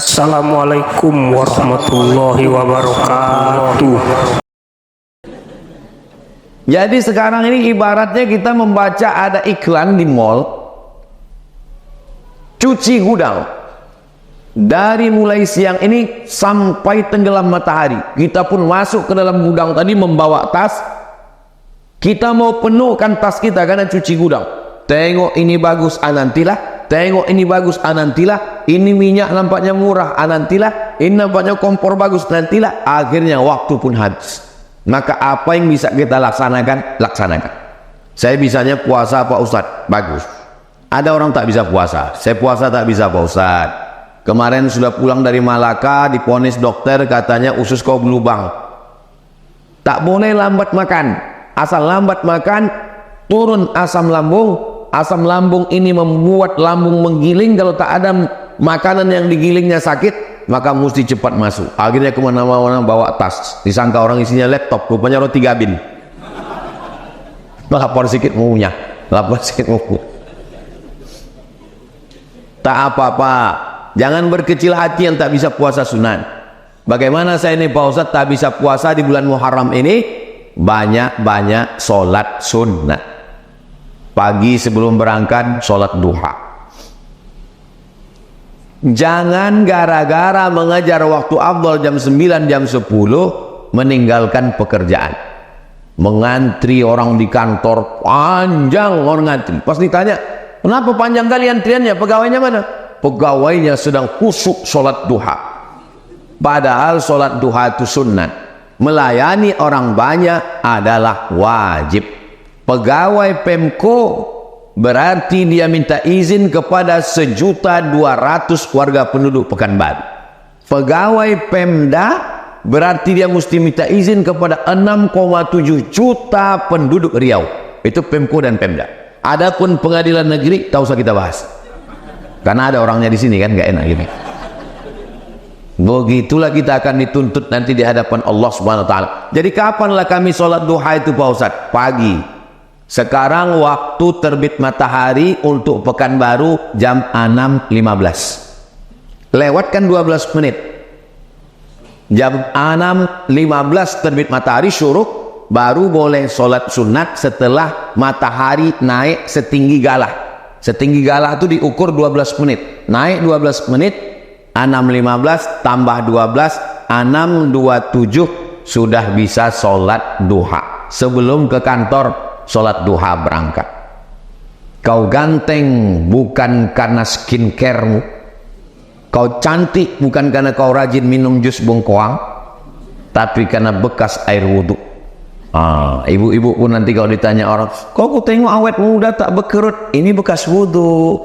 Assalamualaikum warahmatullahi wabarakatuh. Jadi sekarang ini ibaratnya kita membaca ada iklan di mall cuci gudang. Dari mulai siang ini sampai tenggelam matahari, kita pun masuk ke dalam gudang tadi membawa tas. Kita mau penuhkan tas kita karena cuci gudang. Tengok ini bagus, nantilah. Tengok ini bagus, nantilah. Ini minyak nampaknya murah, nantilah. Ini nampaknya kompor bagus, nantilah. Akhirnya waktu pun habis. Maka apa yang bisa kita laksanakan, laksanakan. Saya bisanya puasa Pak Ustadz, bagus. Ada orang tak bisa puasa, saya puasa tak bisa Pak Ustadz. Kemarin sudah pulang dari Malaka, diponis dokter katanya usus kau berlubang. Tak boleh lambat makan, asal lambat makan turun asam lambung. Asam lambung ini membuat lambung menggiling, kalau tak ada makanan yang digilingnya sakit, maka mesti cepat masuk. Akhirnya kemana-mana bawa tas, disangka orang isinya laptop, rupanya roti gabin. Lapor sedikit maunya, lapor sedikit mau. Tak apa-apa, jangan berkecil hati yang tak bisa puasa sunat. Bagaimana saya ini Pak Ustadz tak bisa puasa di bulan Muharram ini? Banyak-banyak sholat sunat. Pagi sebelum berangkat sholat duha. Jangan gara-gara mengejar waktu afdal jam 9, jam 10 meninggalkan pekerjaan. Mengantri orang di kantor panjang, orang ngantri. Pas ditanya, kenapa panjang kali antriannya? Pegawainya mana? Pegawainya sedang khusyuk sholat duha. Padahal sholat duha itu sunnah. Melayani orang banyak adalah wajib. Pegawai Pemko berarti dia minta izin kepada 1.200.000 warga penduduk Pekanbaru. Pegawai Pemda berarti dia mesti minta izin kepada 6,7 juta penduduk Riau. Itu Pemko dan Pemda. Adapun pengadilan negeri tak usah kita bahas, karena ada orangnya di sini kan, nggak enak gini. Begitulah kita akan dituntut nanti di hadapan Allah Subhanahu wa taala. Jadi kapanlah kami sholat duha itu Pak Ustadz? Pagi. Sekarang waktu terbit matahari untuk Pekanbaru jam 6.15. Lewatkan 12 menit. Jam 6.15 terbit matahari syuruk, baru boleh sholat sunat setelah matahari naik setinggi galah. Setinggi galah itu diukur 12 menit. Naik 12 menit, 6.15 tambah 12, 6.27 sudah bisa sholat duha. Sebelum ke kantor sholat duha berangkat. Kau ganteng bukan karena skincare-mu, kau cantik bukan karena kau rajin minum jus bengkoang, tapi karena bekas air wudhu. Ibu-ibu pun nanti kalau ditanya orang, kok aku tengok awet muda tak berkerut, ini bekas wudhu.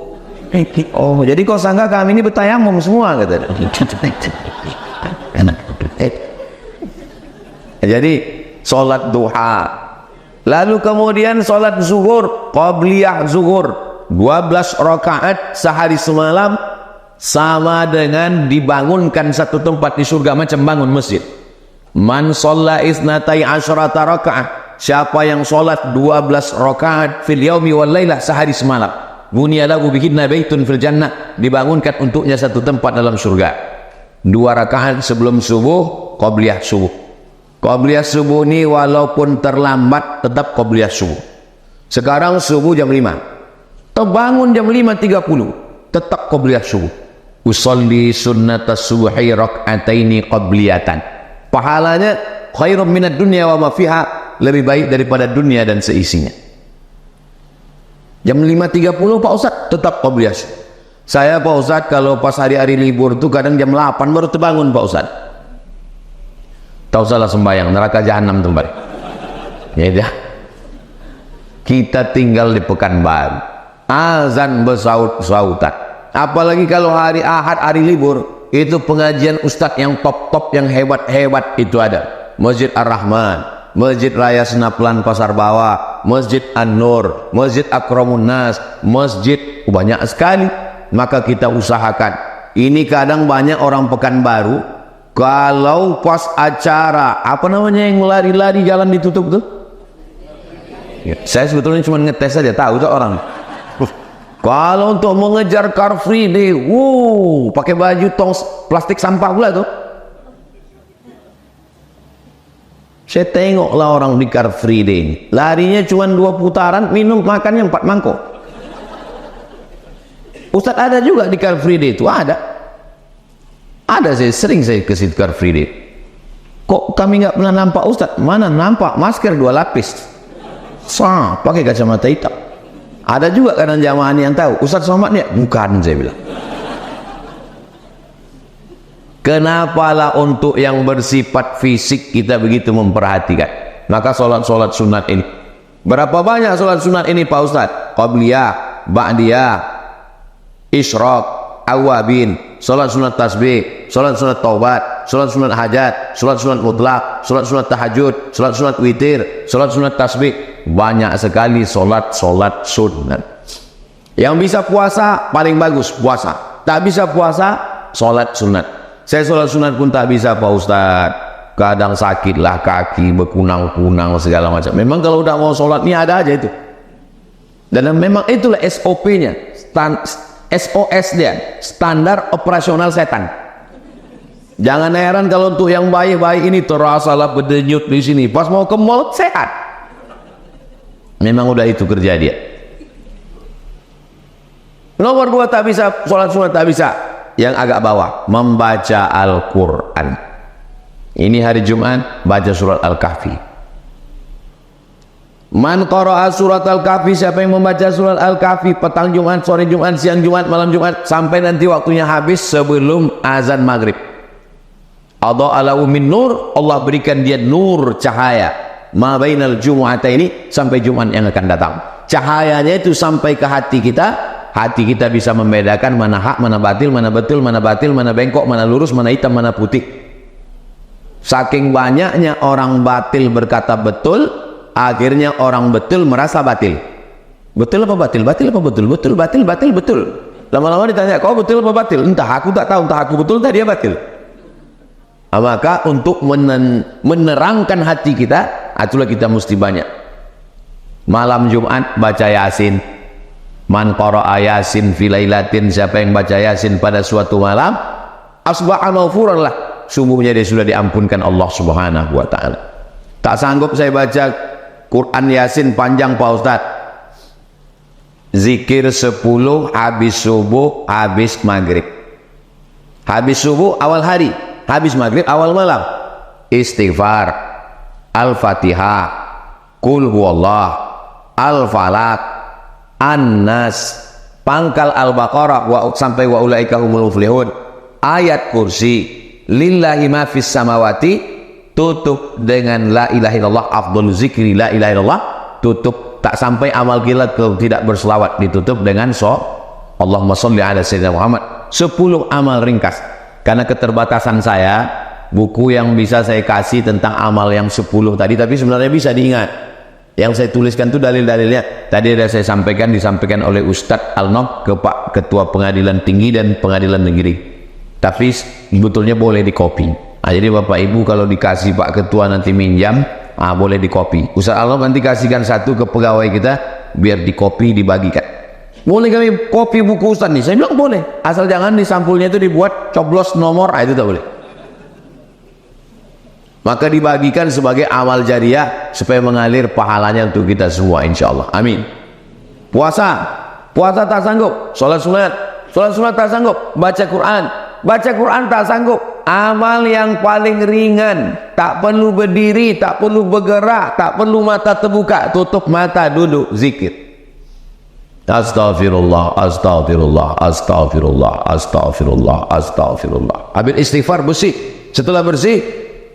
Oh, jadi kau sangka kami ini bertayamum semua, kata. Jadi sholat duha. Lalu kemudian sholat zuhur, qabliyah zuhur 12 rakaat sehari semalam, sama dengan dibangunkan satu tempat di surga, macam bangun masjid. Man sholla isnatai asyrata rakaat, siapa yang sholat 12 rakaat fil yaumi wal lailah, sehari semalam, bunya lahu bihinna baitun fil jannah, dibangunkan untuknya satu tempat dalam surga. 2 rakaat sebelum subuh, qabliyah subuh. Qabliyah subuh ini walaupun terlambat tetap qabliyah subuh. Sekarang subuh jam 5, terbangun jam 5.30, tetap qabliyah subuh. Usolli sunnatas subuhi rak'ataini qabliyatan. Pahalanya khairum minad dunya wa ma fiha, lebih baik daripada dunia dan seisinya. Jam 5.30 Pak Ustadz tetap qabliyah subuh. Saya Pak Ustadz kalau pas hari-hari libur itu kadang jam 8 baru terbangun Pak Ustadz. Tahu salah sembahyang, neraka jahanam tempat. Ya dah. Kita tinggal di Pekanbaru, azan bersaut-sautan. Apalagi kalau hari Ahad, hari libur, itu pengajian ustadz yang top-top, yang hebat-hebat itu ada. Masjid Ar-Rahman, Masjid Raya Senaplan Pasar Bawah, Masjid An-Nur, Masjid Akramun Nas, Masjid banyak sekali. Maka kita usahakan. Ini kadang banyak orang Pekanbaru, kalau pas acara apa namanya yang lari-lari jalan ditutup tuh, ya, saya sebetulnya cuma ngetes saja, tahu tuh orang. Kalau untuk mengejar Car Free Day, pakai baju tong plastik sampah pula tuh. Saya tengoklah orang di Car Free Day ini, larinya cuma 2 putaran, minum makannya 4 mangkok. Ustaz ada juga di Car Free Day itu, ada, saya sering ke situ Car Free Day. Kok kami nggak pernah nampak Ustaz? Mana nampak masker 2 lapis, pakai kacamata hitam. Ada juga kadang jamaah yang tahu Ustaz Somad ya, bukan, saya bilang. Kenapalah untuk yang bersifat fisik kita begitu memperhatikan? Maka solat sunat ini, berapa banyak solat sunat ini Pak Ustaz? Qabliyah, Ba'diyah, Isyraq, Awabin, solat sunat tasbih, solat sunat taubat, solat sunat hajat, solat sunat mutlak, solat sunat tahajud, solat sunat witir, solat sunat tasbih. Banyak sekali solat sunat. Yang bisa puasa paling bagus puasa, tak bisa puasa solat sunat. Saya solat sunat pun tak bisa Pak Ustaz, kadang sakitlah kaki, berkunang-kunang segala macam. Memang kalau udah mau solat ni ada aja itu, dan memang itulah SOP-nya, SOS dia, standar operasional setan. Jangan heran kalau untuk yang baik-baik ini terasalah berdenyut di sini, pas mau ke mall sehat. Memang udah itu kerja dia. Nomor 2 tak bisa solat sunat, tak bisa. Yang agak bawah, membaca Al-Quran. Ini hari Jumat baca surat Al-Kahfi. Man qara'a surat Al-Kahfi, siapa yang membaca surat Al-Kahfi petang Jumat, sore Jumat, siang Jumat, malam Jumat, sampai nanti waktunya habis sebelum azan maghrib, adha'a lahu min nur, Allah berikan dia nur, cahaya, ma bainal jumu'ataini, sampai Jumat yang akan datang. Cahayanya itu sampai ke hati kita. Hati kita bisa membedakan mana hak, mana batil, mana betul, mana batil, mana bengkok, mana lurus, mana hitam, mana putih. Saking banyaknya orang batil berkata betul, akhirnya orang betul merasa batil. Betul apa batil? Batil apa betul? Betul, batil, batil, betul. Lama-lama ditanya, kau betul apa batil? Entah, aku tak tahu, entah aku betul, entah dia batil. Maka untuk menerangkan hati kita, itulah kita mesti banyak. Malam Jumat baca Yasin. Man qara'a Yasin fi lailatin, siapa yang baca Yasin pada suatu malam, asbaha maghfuran lah, subuhnya dia sudah diampunkan Allah Subhanahu wa taala. Tak sanggup saya baca Quran Yasin panjang Pak Ustaz. Zikir 10 habis subuh, habis maghrib. Habis subuh awal hari, habis maghrib awal malam. Istighfar, Al-Fatihah, Qul huwallah, Al-Falaq, An-Nas, pangkal Al-Baqarah sampai wa ulaika humul muflihun, ayat kursi, lillahi ma fis samawati, tutup dengan la ilaha illallah, afdhalul zikri la ilaha illallah, tutup. Tak sampai amal kita tidak berselawat, ditutup dengan Allahumma sholli ala sayyidina Muhammad. 10 amal ringkas. Karena keterbatasan saya, buku yang bisa saya kasih tentang amal yang 10 tadi, tapi sebenarnya bisa diingat. Yang saya tuliskan itu dalil-dalilnya. Tadi ada saya disampaikan oleh Ustadz Al-Nob ke Pak Ketua Pengadilan Tinggi dan Pengadilan Negeri. Tapi sebetulnya boleh dikopi. Jadi Bapak Ibu kalau dikasih Pak Ketua nanti minjam, boleh dikopi. Ustadz Al-Nob nanti kasihkan 1 ke pegawai kita, biar dikopi dibagikan. Boleh kami kopi buku Ustadz nih? Saya bilang boleh. Asal jangan di sampulnya itu dibuat coblos nomor, itu tak boleh. Maka dibagikan sebagai amal jariah supaya mengalir pahalanya untuk kita semua insyaallah. Amin. Puasa tak sanggup. Salat sunat tak sanggup. Baca Quran tak sanggup. Amal yang paling ringan, tak perlu berdiri, tak perlu bergerak, tak perlu mata terbuka, tutup mata duduk zikir. Astaghfirullah, astaghfirullah, astaghfirullah, astaghfirullah, astaghfirullah. Habis istighfar bersih. Setelah bersih,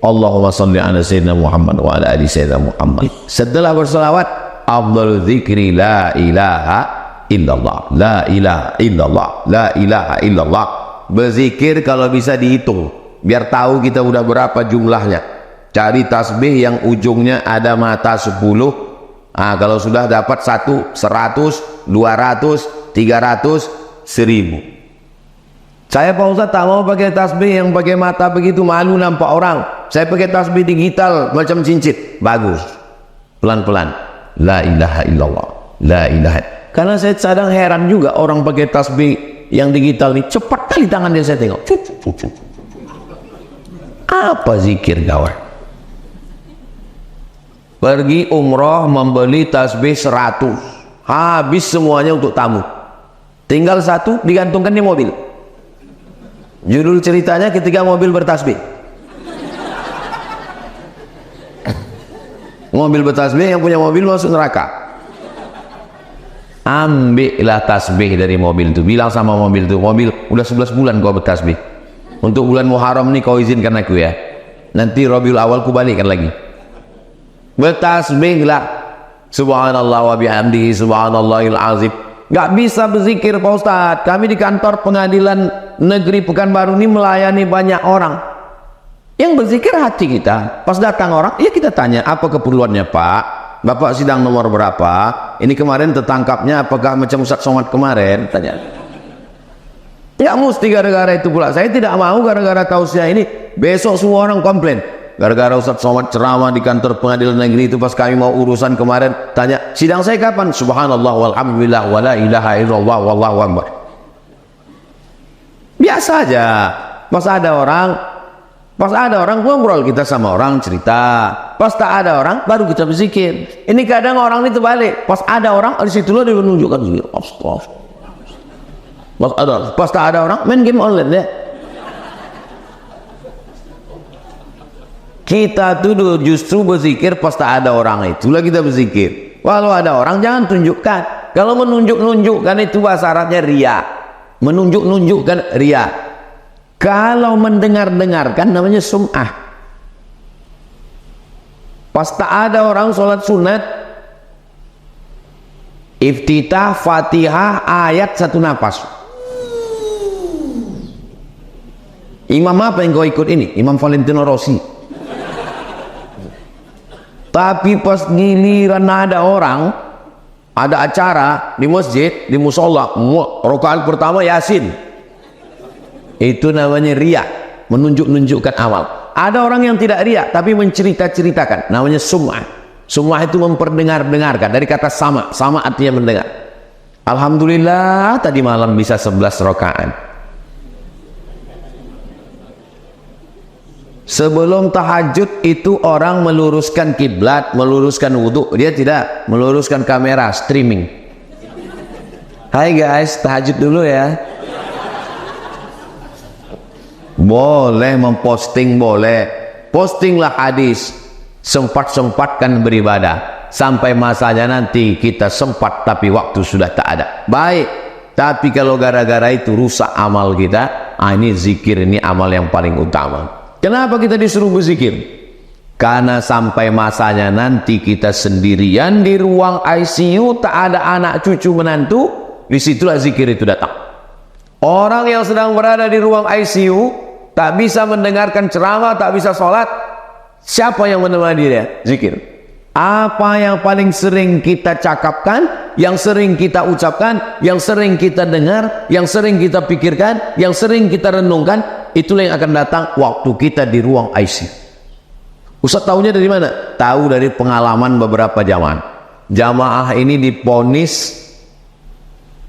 Allahumma salli ala sayyidina Muhammad wa ala ali sayyidina Muhammad. Setelah berselawat, afdhalu dzikri la ilaha illallah, la ilaha illallah, la ilaha illallah. Berzikir kalau bisa dihitung, biar tahu kita udah berapa jumlahnya. Cari tasbih yang ujungnya ada mata 10. Kalau sudah dapat 1, 100, 200, 300, 1000. Saya Pak Ustaz tak mau pakai tasbih yang pakai mata begitu, malu nampak orang. Saya pakai tasbih digital macam cincin. Bagus. Pelan-pelan. La ilaha illallah. La ilaha. Karena saya kadang heran juga orang pakai tasbih yang digital ini, cepat kali tangan dia saya tengok. Apa zikir kawan? Pergi umroh membeli tasbih 100, habis semuanya untuk tamu, tinggal satu digantungkan di mobil. Judul ceritanya ketika mobil bertasbih. Mobil bertasbih, yang punya mobil masuk neraka. Ambillah tasbih dari mobil itu, bilang sama mobil itu, mobil udah 11 bulan kau bertasbih, untuk bulan Muharram nih kau izinkan aku ya, nanti Rabiul Awal ku balikkan lagi. Bertasbihlah, subhanallah wa bihamdihi subhanallahil azim. Gak bisa berzikir Pak Ustadz, kami di kantor pengadilan negeri Pekanbaru ini melayani banyak orang. Yang berzikir hati kita. Pas datang orang, ya kita tanya, apa keperluannya Pak? Bapak sidang nomor berapa? Ini kemarin tertangkapnya apakah macam Ustadz Somad kemarin? Tanya. Ya mesti gara-gara itu pula. Saya tidak mau gara-gara tausiah ini besok semua orang komplain. Gara-gara Ustadz Somad ceramah di kantor pengadilan negeri itu pas kami mau urusan kemarin, tanya, sidang saya kapan? Subhanallah walhamdulillah wala ilaha illallah wallahu akbar. Biasa aja. Pas ada orang ngobrol kita sama orang cerita, pas tak ada orang baru kita berzikir. Ini kadang orang ini terbalik, pas ada orang di situ dia menunjukkan zikir. Pas tak ada orang main game online ya. Kita tuh justru berzikir pas tak ada orang, itulah kita berzikir. Walau ada orang jangan tunjukkan. Kalau menunjukkan itu bahasa Arabnya ria. Menunjukkan ria. Kalau mendengarkan namanya sum'ah. Pas tak ada orang sholat sunat, iftitah Fatihah ayat satu napas. Imam apa yang kau ikut ini? Imam Valentino Rossi. Tapi pas giliran ada orang, ada acara di masjid, di musola, rakaat pertama Yasin. Itu namanya riya, menunjukkan amal. Ada orang yang tidak riya tapi menceritakan, namanya sum'ah. Sum'ah itu memperdengarkan, dari kata sama artinya mendengar. Alhamdulillah tadi malam bisa 11 rakaat. Sebelum tahajud itu orang meluruskan kiblat, meluruskan wudhu, dia tidak meluruskan kamera streaming. Hai guys, tahajud dulu ya. Boleh memposting, boleh postinglah hadis, sempat-sempatkan beribadah sampai masanya nanti kita sempat tapi waktu sudah tak ada, baik. Tapi kalau gara-gara itu rusak amal kita, ini zikir, ini amal yang paling utama. Kenapa kita disuruh berzikir? Karena sampai masanya nanti kita sendirian di ruang ICU, tak ada anak cucu menantu, disitulah zikir itu datang. Orang yang sedang berada di ruang ICU tak bisa mendengarkan ceramah, tak bisa sholat, siapa yang menemani dia? Zikir. Apa yang paling sering kita cakapkan, yang sering kita ucapkan, yang sering kita dengar, yang sering kita pikirkan, yang sering kita renungkan, itulah yang akan datang waktu kita di ruang ICU. Ustaz tahunya dari mana? Tahu dari pengalaman beberapa jamaah. Jamaah ini diponis,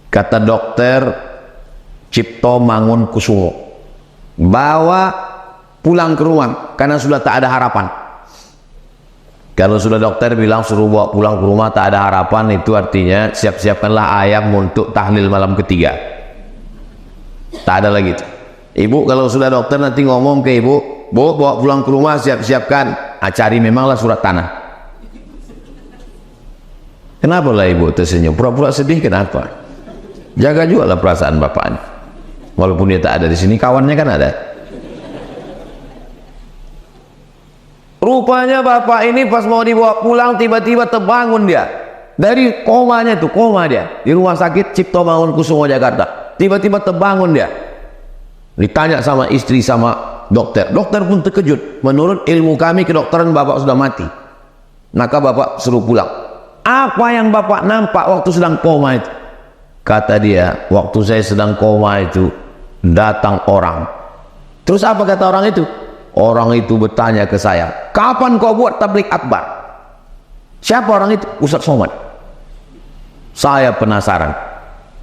kata dokter Cipto Mangunkusumo, bawa pulang ke rumah karena sudah tak ada harapan. Kalau sudah dokter bilang suruh bawa pulang ke rumah tak ada harapan, itu artinya siap-siapkanlah ayam untuk tahlil malam ketiga. Tak ada lagi itu. Ibu kalau sudah dokter nanti ngomong ke ibu, bu bawa pulang ke rumah, siap-siapkan, cari memanglah surat tanah. Kenapa lah ibu tersenyum? Pura-pura sedih kenapa? Jaga juga lah perasaan bapaknya. Walaupun dia tak ada di sini, kawannya kan ada. Rupanya bapak ini pas mau dibawa pulang tiba-tiba terbangun dia dari komanya, tuh koma dia di rumah sakit Cipto Mangunkusumo Jakarta. Tiba-tiba terbangun dia. Ditanya sama istri sama dokter. Dokter pun terkejut. Menurut ilmu kami kedokteran bapak sudah mati. Maka bapak suruh pulang. Apa yang bapak nampak waktu sedang koma itu? Kata dia, waktu saya sedang koma itu datang orang. Terus apa kata orang itu? Orang itu bertanya ke saya, kapan kau buat tablik akbar? Siapa orang itu? Ustadz Somad. Saya penasaran.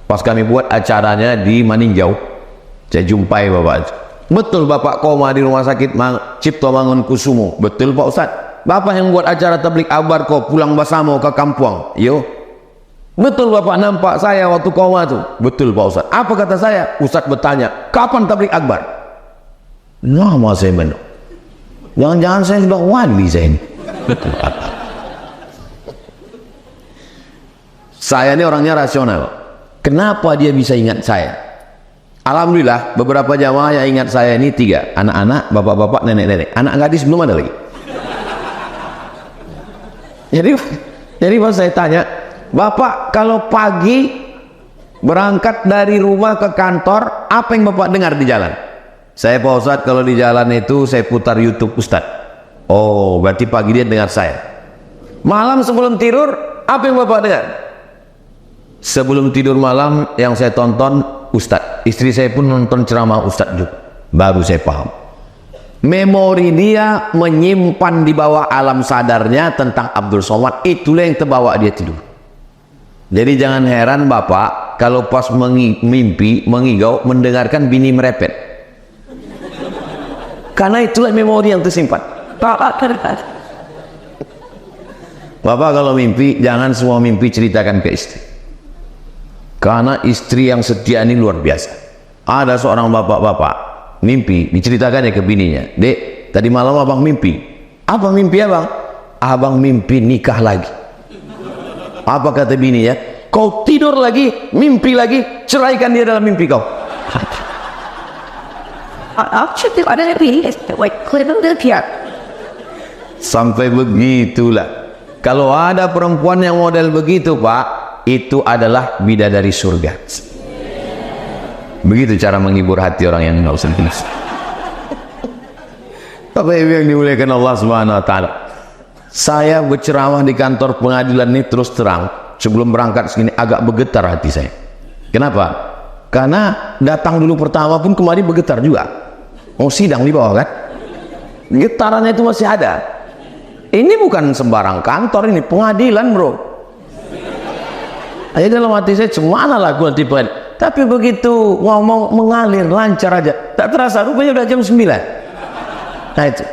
Pas kami buat acaranya di Maninjau, saya jumpai bapak. Betul bapak koma di rumah sakit Cipto Mangunkusumo? Betul Pak Ustadz. Bapak yang buat acara tablik akbar kok pulang basamo ke kampung? Yo. Betul bapak nampak saya waktu koma tuh? Betul Pak Ustadz. Apa kata saya? Ustadz bertanya, kapan tablik akbar? Lama saya menung. Jangan-jangan saya sudah wali saya ini. Betul Pak. Saya ini orangnya rasional. Kenapa dia bisa ingat saya? Alhamdulillah beberapa jamaah yang ingat saya ini 3. Anak-anak, bapak-bapak, nenek-nenek. Anak gadis belum ada lagi. Jadi pas saya tanya, Bapak kalau pagi berangkat dari rumah ke kantor, apa yang Bapak dengar di jalan? Saya Pak Ustadz kalau di jalan itu saya putar YouTube Ustadz. Oh berarti pagi dia dengar saya. Malam sebelum tidur, apa yang Bapak dengar? Sebelum tidur malam yang saya tonton Ustadz. Istri saya pun nonton ceramah Ustadz juga. Baru saya paham. Memori dia menyimpan di bawah alam sadarnya tentang Abdul Somad. Itulah yang terbawa dia tidur. Jadi jangan heran Bapak kalau pas mimpi mengigau mendengarkan bini merepet. Karena itulah memori yang tersimpan. Bapak kalau mimpi jangan semua mimpi ceritakan ke istri. Karena istri yang setia ini luar biasa. Ada seorang bapak-bapak mimpi, diceritakannya ke bininya, Dek, tadi malam abang mimpi. Apa mimpi abang? Abang mimpi nikah lagi. Apa kata bininya? Kau tidur lagi, mimpi lagi, ceraikan dia dalam mimpi kau. Sampai begitulah. Kalau ada perempuan yang model begitu Pak, itu adalah bidadari surga. Begitu cara menghibur hati orang yang nggak usah jelas. Bapak Ibu yang dimuliakan Allah Subhanahu Wa Taala, saya berceramah di kantor pengadilan ini terus terang sebelum berangkat segini agak bergetar hati saya. Kenapa? Karena datang dulu pertama pun kemarin bergetar juga. Mau sidang di bawah kan? Getarannya itu masih ada. Ini bukan sembarang kantor, ini pengadilan bro. Aja dalam hati saya cemana lah gue nanti pengadilan. Tapi begitu ngomong mengalir lancar aja, tak terasa rupanya udah jam 9. Nah itu.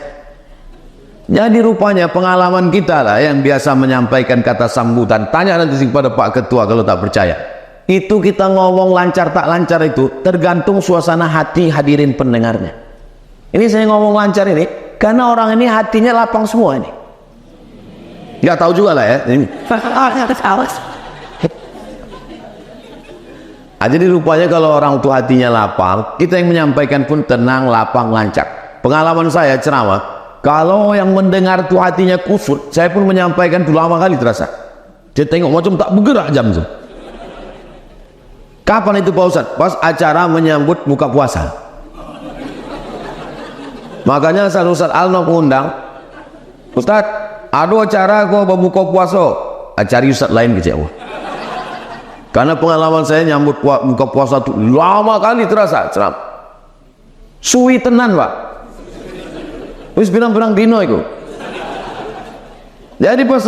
Jadi rupanya pengalaman kita lah yang biasa menyampaikan kata sambutan. Tanya nanti kepada Pak Ketua kalau tak percaya. Itu kita ngomong lancar tak lancar itu tergantung suasana hati hadirin pendengarnya. Ini saya ngomong lancar ini karena orang ini hatinya lapang semua ini. Nggak tahu juga lah ya. Ini. Jadi rupanya kalau orang tua hatinya lapang, kita yang menyampaikan pun tenang, lapang, lancar. Pengalaman saya ceramah, kalau yang mendengar itu hatinya kusut, saya pun menyampaikan itu lama kali terasa. Dia tengok macam tak bergerak jam itu. Kapan itu Pak Ustadz? Pas acara menyambut buka puasa. Makanya Ustadz Alno undang, Ustadz, ada acara kok berbuka puasa. Cari Ustadz lain kecewa. Karena pengalaman saya nyambut buka puasa itu lama kali terasa ceram. Suwi tenan Pak. Wis bilang-bilang dino itu. Jadi pas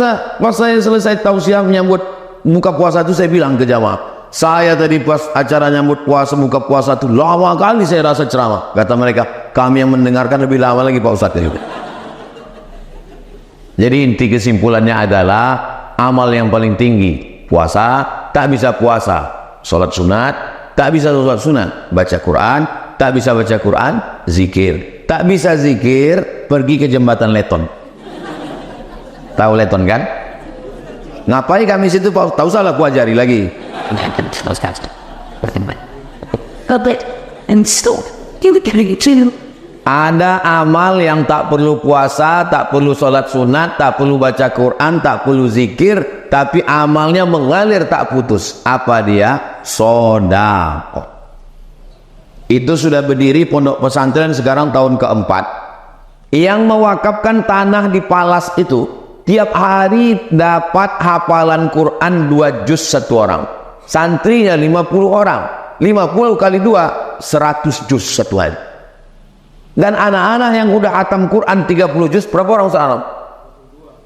saya selesai tausiah menyambut buka puasa itu saya bilang ke jamaah, saya tadi pas acara nyambut puasa buka puasa itu lama kali saya rasa ceramah. Kata mereka, kami yang mendengarkan lebih lama lagi Pak Ustadz. Jadi inti kesimpulannya adalah amal yang paling tinggi puasa, tak bisa puasa sholat sunat, tak bisa sholat sunat baca Quran, tak bisa baca Quran zikir, tak bisa zikir pergi ke jembatan Leton. Tahu Leton kan? Ngapain kami situ Pak? Tahu salah ku ajari lagi. Ada amal yang tak perlu puasa, tak perlu sholat sunat, tak perlu baca Quran, tak perlu zikir, tapi amalnya mengalir tak putus. Apa dia? Sedekah. Itu sudah berdiri pondok pesantren sekarang tahun keempat. Yang mewakafkan tanah di Palas itu tiap hari dapat hafalan Quran 2 juz satu orang. Santrinya 50 orang. 50 kali 2 100 juz satu hari. Dan anak-anak yang udah hatam Quran 30 juz berapa orang sekarang?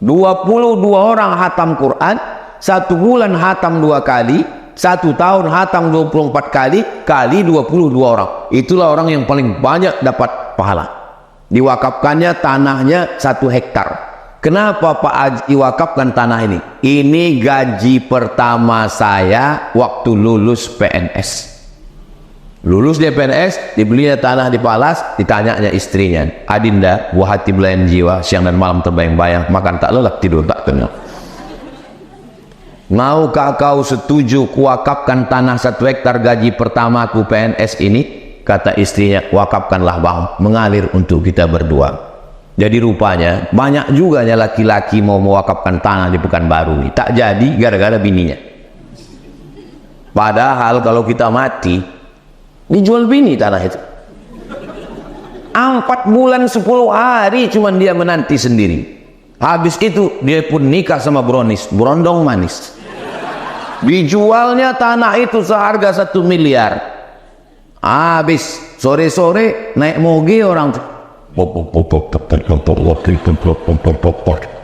22 orang hatam Quran, 1 bulan hatam 2 kali, 1 tahun hatam 24 kali, kali 22 orang. Itulah orang yang paling banyak dapat pahala. Diwakafkannya tanahnya 1 hektar. Kenapa Pak Haji wakafkan tanah ini? Ini gaji pertama saya waktu lulus PNS. Lulus dia PNS, dibelinya tanah di Palas, ditanyanya istrinya, Adinda, buah hati belayan jiwa, siang dan malam terbayang-bayang, makan tak lelap, tidur tak kenyang. Maukah kau setuju kuwakafkan tanah 1 hektar gaji pertamaku PNS ini? Kata istrinya, wakafkanlah bang, mengalir untuk kita berdua. Jadi rupanya banyak juga laki-laki mau mewakafkan tanah di Pekanbaru ini, tak jadi gara-gara bininya. Padahal kalau kita mati, dijual bini tanah itu. 4 bulan 10 hari cuman dia menanti sendiri. Habis itu dia pun nikah sama berondong manis. Dijualnya tanah itu seharga 1 miliar. Habis sore-sore naik moge orang tuh.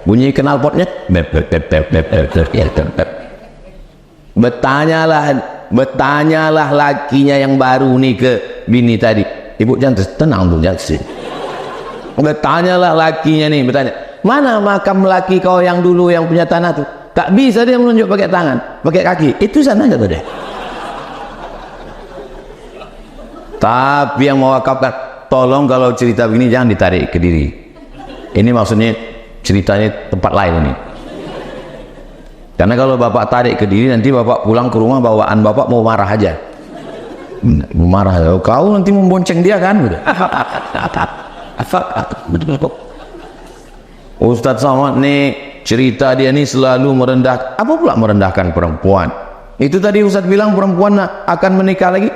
Bunyi knalpotnya. Bertanyalah lakinya yang baru nih ke bini tadi. Ibu jangan tenang dulu, jangan. Bertanyalah lakinya nih, bertanya, mana makam laki kau yang dulu yang punya tanah tuh? Tak bisa dia menunjuk pakai tangan, pakai kaki. Itu sana kata dia. Tapi yang mewakafkan, tolong kalau cerita begini jangan ditarik ke diri. Ini maksudnya ceritanya tempat lain ini. Karena kalau bapak tarik ke diri, nanti bapak pulang ke rumah bawaan bapak mau marah aja. Mau marah, kau nanti membonceng dia kan? Ustadz Somad nih cerita dia nih selalu merendah. Apa pula merendahkan perempuan? Itu tadi Ustadz bilang perempuan akan menikah lagi.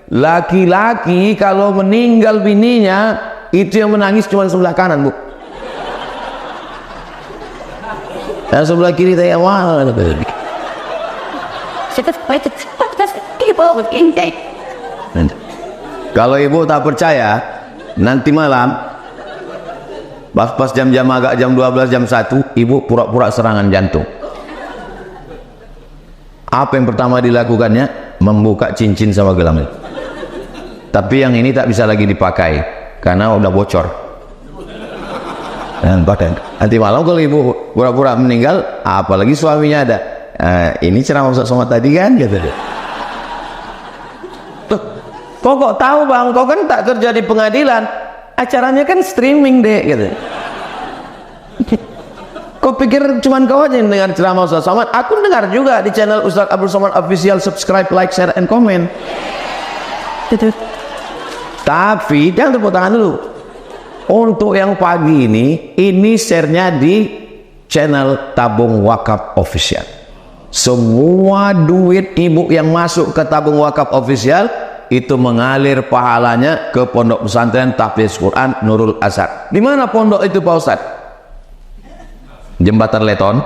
Laki-laki kalau meninggal bininya itu yang menangis cuma sebelah kanan, Bu. Dan sebelah kiri saya wah. Kalau ibu tak percaya, nanti malam pas jam-jam agak jam 12 jam 1 ibu pura-pura serangan jantung. Apa yang pertama dilakukannya? Membuka cincin sama gelang. Tapi yang ini tak bisa lagi dipakai karena udah bocor. Dan nanti malam kalau ibu pura-pura meninggal, apalagi suaminya ada, ini ceramah Ustaz Somad tadi kan, gitu deh. Kok tahu bang? Kau kan tak kerja di pengadilan, acaranya kan streaming deh, gitu. Kau pikir cuman kau aja yang dengar ceramah Ustaz Somad? Aku dengar juga di channel Ustaz Abdul Somad Official. Subscribe, like, share, and comment. Tapi jangan tepuk tangan dulu. Untuk yang pagi ini share-nya di channel Tabung Wakaf Official. Semua duit ibu yang masuk ke Tabung Wakaf Official itu mengalir pahalanya ke Pondok Pesantren Tahfiz Quran Nurul Azhar. Di mana pondok itu Pak Ustaz? Jembatan Leton.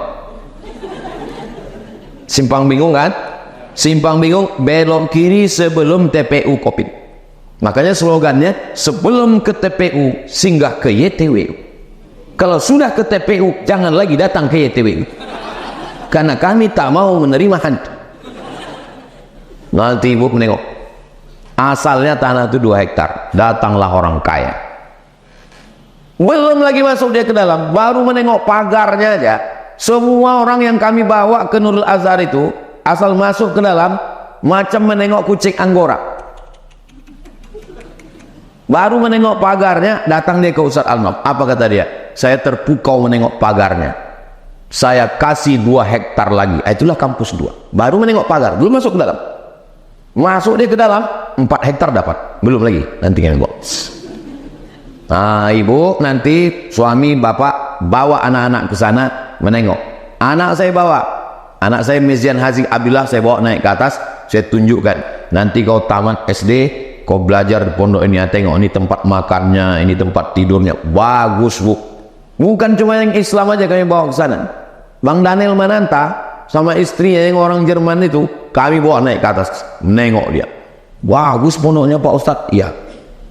Simpang Bingung kan? Simpang Bingung belok kiri sebelum TPU Kopin. Makanya slogannya, sebelum ke TPU singgah ke YTWU. Kalau sudah ke TPU jangan lagi datang ke YTWU, karena kami tak mau menerima hantu. Nanti ibu menengok, asalnya tanah itu 2 hektar, datanglah orang kaya, belum lagi masuk dia ke dalam, baru menengok pagarnya aja. Semua orang yang kami bawa ke Nurul Azhar itu asal masuk ke dalam macam menengok kucing Anggora. Baru menengok pagarnya, datang dia ke Ustadz Alnaf. Apa kata dia? Saya terpukau menengok pagarnya, saya kasih 2 hektar lagi. Itulah kampus 2. Baru menengok pagar, belum masuk ke dalam. Masuk dia ke dalam, 4 hektar dapat. Belum lagi, nanti nengok. Nah ibu, nanti suami bapak bawa anak-anak ke sana menengok. Anak saya bawa, anak saya Mizian Haziq Abdullah, saya bawa naik ke atas, saya tunjukkan. Nanti kau tamat SD, kau belajar di pondok ini, tengok ini tempat makannya, ini tempat tidurnya, bagus Bu. Bukan cuma yang Islam aja kami bawa ke sana. Bang Daniel Mananta sama istrinya yang orang Jerman itu kami bawa naik ke atas, nengok dia, bagus pondoknya Pak Ustadz. Iya,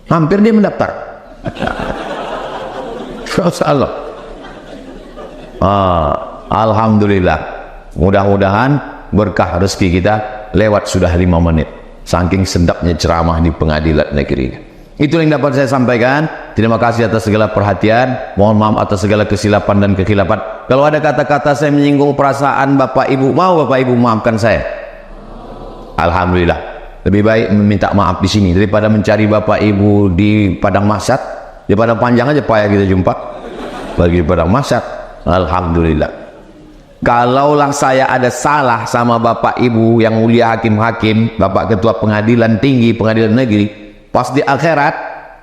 hampir dia mendaftar. Alhamdulillah. Mudah-mudahan berkah rezeki kita lewat sudah 5 menit. Saking sedapnya ceramah di pengadilan negeri. Itu yang dapat saya sampaikan. Terima kasih atas segala perhatian. Mohon maaf atas segala kesilapan dan kekhilafan. Kalau ada kata-kata saya menyinggung perasaan Bapak Ibu, mau Bapak Ibu maafkan saya. Alhamdulillah. Lebih baik meminta maaf di sini daripada mencari Bapak Ibu di padang mahsyar. Di padang panjang aja payah kita jumpa. Bagi di padang mahsyar. Alhamdulillah. Kalaulah saya ada salah sama Bapak Ibu yang mulia hakim-hakim, Bapak Ketua Pengadilan Tinggi, Pengadilan Negeri, pas di akhirat,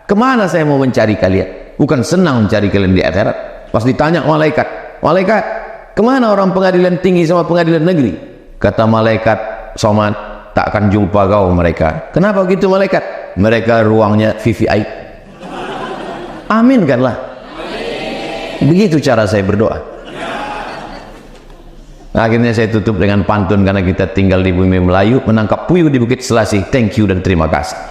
kemana saya mau mencari kalian? Bukan senang mencari kalian di akhirat. Pas ditanya malaikat, malaikat, kemana orang Pengadilan Tinggi sama Pengadilan Negeri? Kata malaikat Somad, tak akan jumpa kau mereka. Kenapa gitu malaikat? Mereka ruangnya VVIP. Amin kanlah. Begitu cara saya berdoa. Akhirnya saya tutup dengan pantun karena kita tinggal di bumi Melayu, menangkap puyuh di Bukit Selasih. Thank you dan terima kasih.